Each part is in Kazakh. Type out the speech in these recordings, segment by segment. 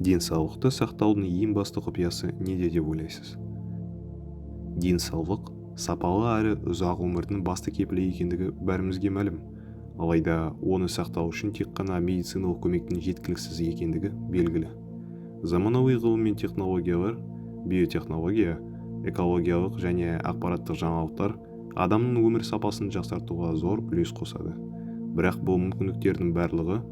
Денсаулықты сақтаудың ең басты құпиясы неде деп ойлайсыз? Денсаулық сапалы әрі ұзақ өмірдің басты кепілі екендігі бәрімізге мәлім. Алайда оны сақтау үшін тек қана медициналық көмектің жеткіліксіз екендігі белгілі. Заманауи ғылым мен технологиялар, биотехнология, экологиялық және ақпараттық жаңалықтар адамның өмір сапасын жақсартуға зор үлес қосады. Бірақ бұл мүмкіндіктердің барлығы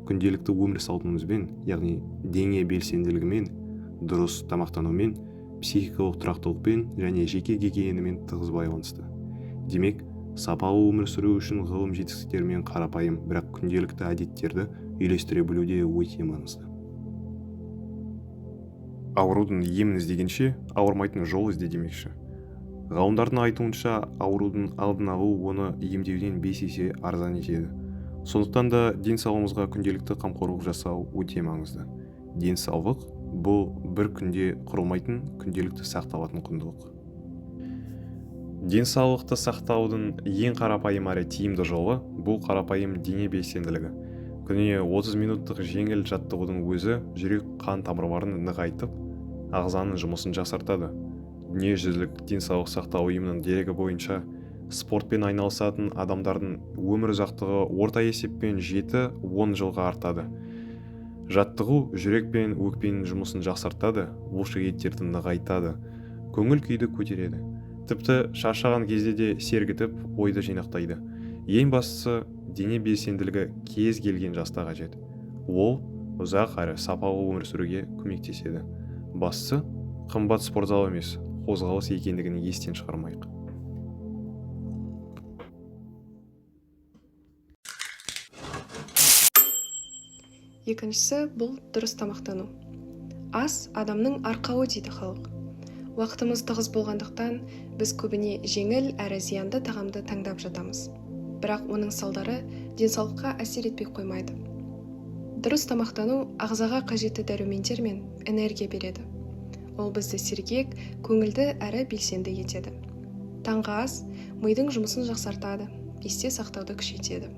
күнделікті өмір салтымызбен, яғни дене белсенділігімен, дұрыс тамақтанумен, психикалық тұрақтылықпен және жеке гигиенамен тығыз байланысты. Демек, сапалы өмір сүру үшін ғылым жетістіктерімен қарапайым, бірақ күнделікті әдеттерді үйлестіре білуде өте маңызды. Аурудың емін іздегенше, ауырмайтын жол ізде демекші. Ғалымдардың айтуынша, аурудың алдын алу оны емдеуден 5 есе арзан етеді. Сондықтан да денсаулығымызға күнделікті қамқорлық жасау өте маңызды. Денсаулық бұл бір күнде құрылмайтын, күнделікті сақталатын құндылық. Денсаулықты сақтаудың ең қарапайым әрі тиімді жолы бұл қарапайым дене белсенділігі. Күніне 30 минуттық жеңіл жаттығудың өзі жүрек қан тамырларын нығайтып, ағзаның жұмысын жақсартады. Дүниежүзілік денсаулық сақтау ұйымының дерегі бойынша, спортпен айналысатын адамдардың өмір ұзақтығы орта есеппен 7-10 жылға артады. Жаттығу жүрек пен өкпенің жұмысын жақсартады, бұлшықеттерді нығайтады, көңіл күйді көтереді. Тіпті шаршаған кезде де сергітіп, ойды жинақтайды. Ең бастысы, дене белсенділігі кез келген жаста қажет. Ол ұзақ әрі сапалы өмір сүруге көмектеседі. Бастысы, қымбат спортзал емес, қозғалыс екендігін естен шығармайық. Екіншісі бұл дұрыс тамақтану. Ас адамның арқауы дейді халық. Уақытымыз тығыз болғандықтан біз көбіне жеңіл әрі зиянды тағамды таңдап жатамыз. Бірақ оның салдары денсаулыққа әсер етпей қоймайды. Дұрыс тамақтану ағзаға қажетті дәрумендер мен энергия береді. Ол бізді сергек, көңілді әрі белсенді етеді. Таңғы ас мидың жұмысын жақсартады, есте сақтауды күшейтеді.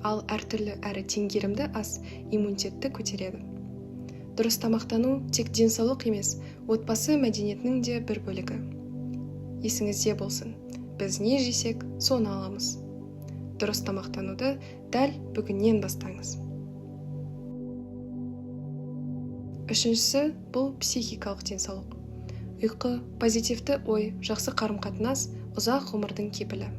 Ал әртүрлі әрі теңгерімді ас иммунитетті көтереді. Дұрыс тамақтану тек денсаулық емес, отбасы мәдениетінің де бір бөлігі. Есіңізде болсын, біз не жесек, соны аламыз. Дұрыс тамақтануды дәл бүгіннен бастаңыз. Үшіншісі бұл психикалық денсаулық. Ұйқы, позитивті ой, жақсы қарым-қатынас ұзақ ғұмырдың кепілі.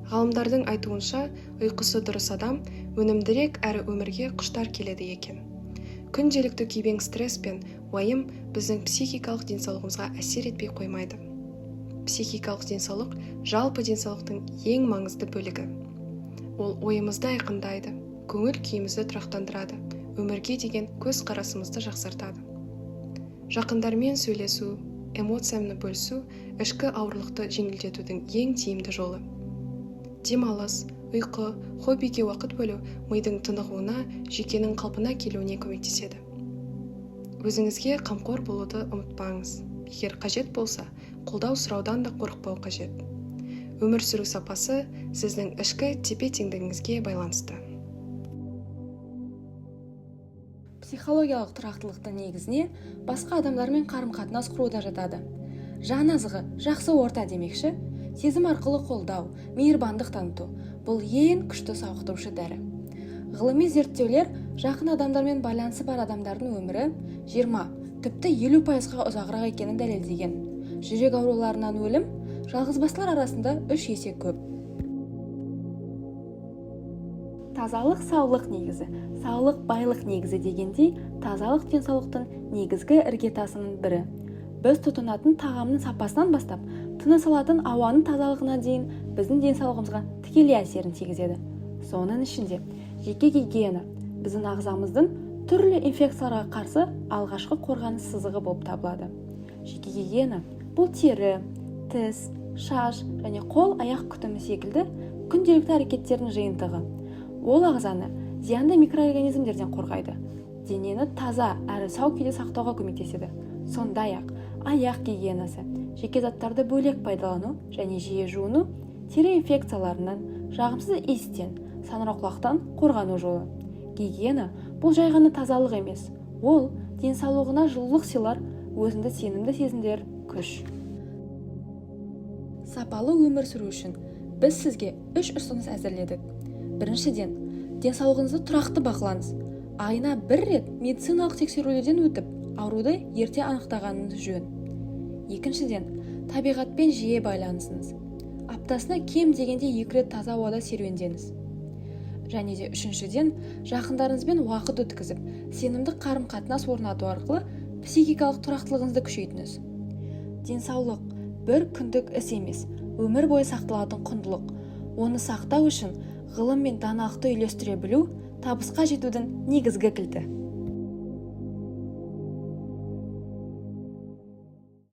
Ғалымдардың айтуынша, ұйқысы дұрыс адам өнімдірек әрі өмірге құштар келеді екен. Күнделікті күйбең стресс пен уайым біздің психикалық денсаулығымызға әсер етпей қоймайды. Психикалық денсаулық жалпы денсаулықтың ең маңызды бөлігі. Ол ойымызды айқындайды, көңіл күйімізді тұрақтандырады, өмірге деген көз қарасымызды жақсартады. Жақындармен сөйлесу, эмоцияны бөлісу ішкі ауырлықты жеңілдетудің ең тиімді жолы. Демалыс, ұйқы, хоббиге уақыт бөлу мидың тынығуына, жүйкенің қалпына келуіне көмектеседі. Өзіңізге қамқор болуды ұмытпаңыз. Егер қажет болса, қолдау сұраудан да қорықпау қажет. Өмір сүру сапасы сіздің ішкі тепе-теңдігіңізге байланысты. Психологиялық тұрақтылықтың негізіне басқа адамдармен қарым-қатынас құруда жатады. Жан азығы, жақсы орта демекші, сезім арқылы қолдау, мейірбандық таныту бұл ең күшті сауықтырушы дәрі. Ғылыми зерттеулер жақын адамдармен байланысы бар адамдардың өмірі 20, тіпті 50%-ға ұзағырақ екенін дәлелдеген. Жүрек ауруларынан өлім жалғызбастылар арасында 3 есе көп. Тазалық саулық негізі, саулық байлық негізі дегендей, тазалық денсаулықтың негізгі іргетасының бірі. Біз тұтынатын тағамның сапасынан бастап, тыныс алатын ауаның тазалығына дейін біздің денсаулығымызға тікелей әсерін тигізеді. Соның ішінде жеке гигиена біздің ағзамыздың түрлі инфекцияларға қарсы алғашқы қорғаныс сызығы болып табылады. Жеке гигиена бұл тері, тіс, шаш және қол-аяқ күтімі секілді күнделікті әрекеттердің жиынтығы. Ол ағзаны зиянды микроорганизмдерден қорғайды. Денені таза әрі сау күйде сақтауға көмектеседі. Сондай-ақ аяқ гигиенасы, жеке заттарды бөлек пайдалану және жиі жуыну тері инфекцияларынан, жағымсыз иістен, саңырауқұлақтан қорғану жолы. Гигиена бұл жай ғана тазалық емес, ол денсаулығына жылулық сыйлар, өзіңді сенімді сезімдер, күш. Сапалы өмір сүру үшін біз сізге 3 ұсыныс әзірледік. Біріншіден, денсаулығыңызды тұрақты бақылаңыз. Айына 1 рет медициналық тексерулерден өтіп, ауруды ерте анықтағаныңыз жөн. Екіншіден, табиғатпен жиі байланысыңыз. Аптасына кем дегенде 2 рет таза ауада серуендеңіз. Және де үшіншіден, жақындарыңызбен уақыт өткізіп, сенімді қарым-қатынас орнату арқылы психикалық тұрақтылығыңызды күшейтіңіз. Денсаулық бір күндік іс емес, өмір бойы сақталатын құндылық. Оны сақтау үшін ғылым мен даналықты үйлестіре білу табысқа жетудің негізгі кілті.